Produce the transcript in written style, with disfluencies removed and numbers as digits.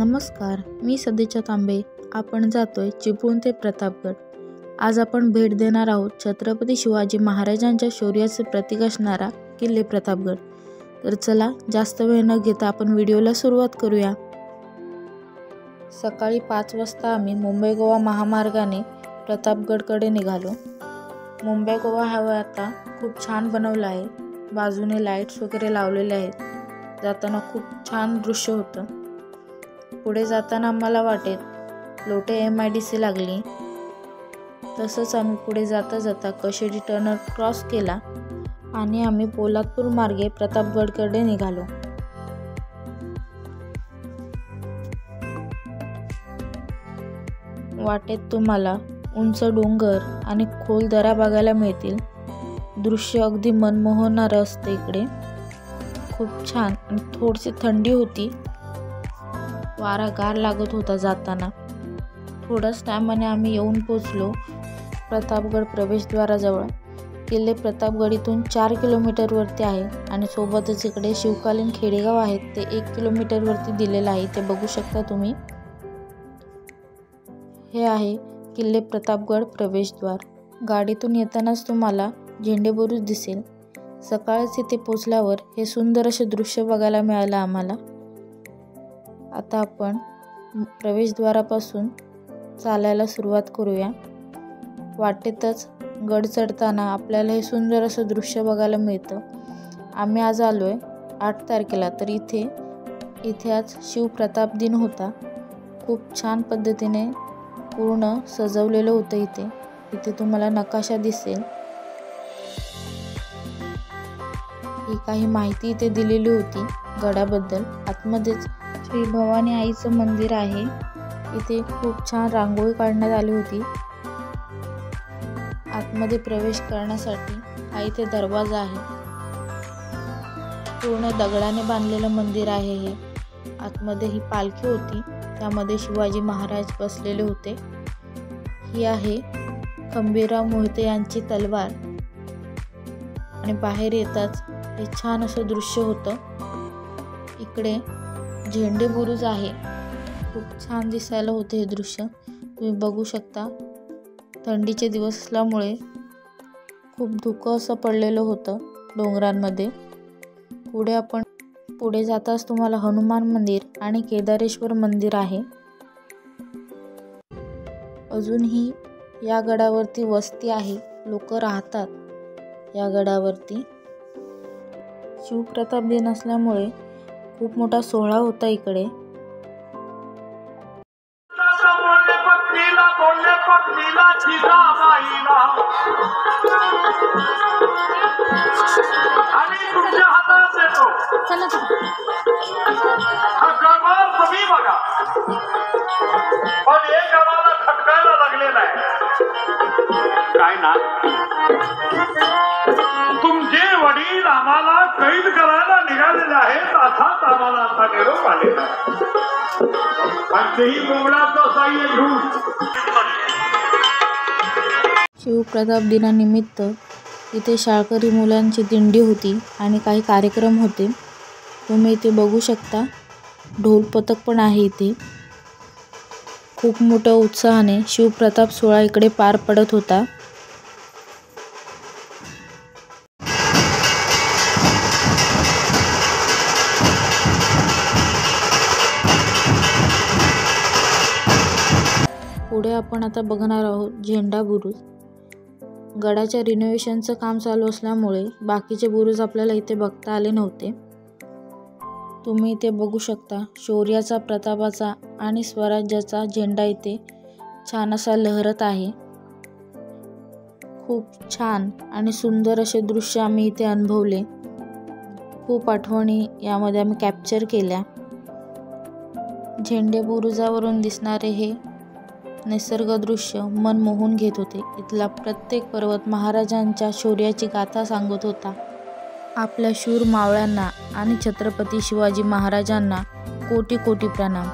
नमस्कार, मी सदिच्छा तांबे. आपण जातोय चिपळूण ते प्रतापगड. आज आपण भेट देणार आहोत छत्रपती शिवाजी महाराजांच्या शौर्याचे प्रतीक असणारा किल्ले प्रतापगड. तर चला जास्त वेळ न घेता आपण व्हिडिओला सुरुवात करूया. सकाळी 5 वाजता आम्ही मुंबई गोवा महामार्गाने प्रतापगडकडे निघालो. मुंबई गोवा हायवे आता खूप छान बनवला आहे. बाजूने लाईट्स वगैरे लावलेले आहेत. जाताना खूप छान दृश्य होतं. पुढे जाताना आम्हाला वाटेत लोटे MIDC लागली. तसंच आम्ही पुढे जाता जाता कशेडी टर्नर क्रॉस केला आणि आम्ही पोलादपूर मार्गे प्रतापगडकडे निघालो. वाटेत तुम्हाला उंच डोंगर आणि खोल दऱ्या बघायला मिळतील. दृश्य अगदी मनमोहणारं असतं. इकडे खूप छान आणि थोडीशी थंडी होती. वारा गार लागत होता जाताना. थोड्याच टायमाने आम्ही येऊन पोचलो प्रतापगड प्रवेशद्वाराजवळ. किल्ले प्रतापगड इथून 4 किलोमीटरवरती आहे आणि सोबतच इकडे शिवकालीन खेडेगाव आहेत ते 1 किलोमीटरवरती दिलेलं आहे. ते बघू शकता तुम्ही. हे आहे किल्ले प्रतापगड प्रवेशद्वार. गाडीतून येतानाच तुम्हाला झेंडे बुरुज दिसेल. सकाळच इथे पोचल्यावर हे सुंदर असे दृश्य बघायला मिळालं आम्हाला. आता आपण प्रवेशद्वारापासून चालायला सुरुवात करूया. वाटेतच गड चढताना आपल्याला हे सुंदर असं दृश्य बघायला मिळतं. आम्ही आज आलो आहे 8 तारखेला. तर इथे आज शिवप्रताप दिन होता. खूप छान पद्धतीने पूर्ण सजवलेलं होतं. इथे तुम्हाला नकाशा दिसेल. ही काही माहिती इथे दिलेली होती गडाबद्दल. आतमध्येच श्री भवानी आईचं मंदिर आहे. इथे खूप छान रांगोळी काढण्यात आली होती. आतमध्ये प्रवेश करण्यासाठी हा इथे दरवाजा आहे. पूर्ण दगडाने बांधलेलं मंदिर आहे हे. आतमध्ये ही पालखी होती. त्यामध्ये शिवाजी महाराज बसलेले होते. ही आहे खंबीरराव मोहिते यांची तलवार. आणि बाहेर येताच हे छान असं दृश्य होतं. इकडे झेंडे बुरुज आहे. खूप छान दिसायला होते हे दृश्य. तुम्ही बघू शकता. थंडीचे दिवस असल्यामुळे खूप धुकं असं पडलेलं होतं डोंगरांमध्ये. पुढे जाताच तुम्हाला हनुमान मंदिर आणि केदारेश्वर मंदिर आहे. अजूनही या गडावरती वस्ती आहे. लोक राहतात या गडावरती. शिवप्रताप दिन असल्यामुळे खूप मोठा सोहळा होता इकडे. काय ना तुमचे वडील आम्हाला कैद करायला निघालेले आहेत. अर्थात आम्हाला आता निरोप आलेला आणि तेही बोबड्याचं साह्य घेऊन. शिवप्रताप दिनानिमित्त इथे शाळकरी मुलांची दिंडी होती आणि काही कार्यक्रम होते. तुम्ही इथे बघू शकता. ढोल पथक पण आहे इथे. खूप मोठ्या उत्साहाने शिवप्रताप सोहळा इकडे पार पडत होता. पुढे आपण आता बघणार आहोत झेंडा बुरुज. गडाच्या रिनोव्हेशनचं काम चालू असल्यामुळे बाकीचे बुरुज आपल्याला इथे बघता आले नव्हते. तुम्ही इथे बघू शकता. शौर्याचा, प्रतापाचा आणि स्वराज्याचा झेंडा इथे छान असा लहरत आहे. खूप छान आणि सुंदर असे दृश्य आम्ही इथे अनुभवले. खूप आठवणी यामध्ये आम्ही कॅप्चर केल्या. झेंडे बुरुजावरून दिसणारे हे निसर्ग दृश्य मन मोहून घेत होते. इथला प्रत्येक पर्वत महाराजांच्या शौर्याची गाथा सांगत होता. आपल्या शूर मावळ्यांना आणि छत्रपती शिवाजी महाराजांना कोटी कोटी प्रणाम.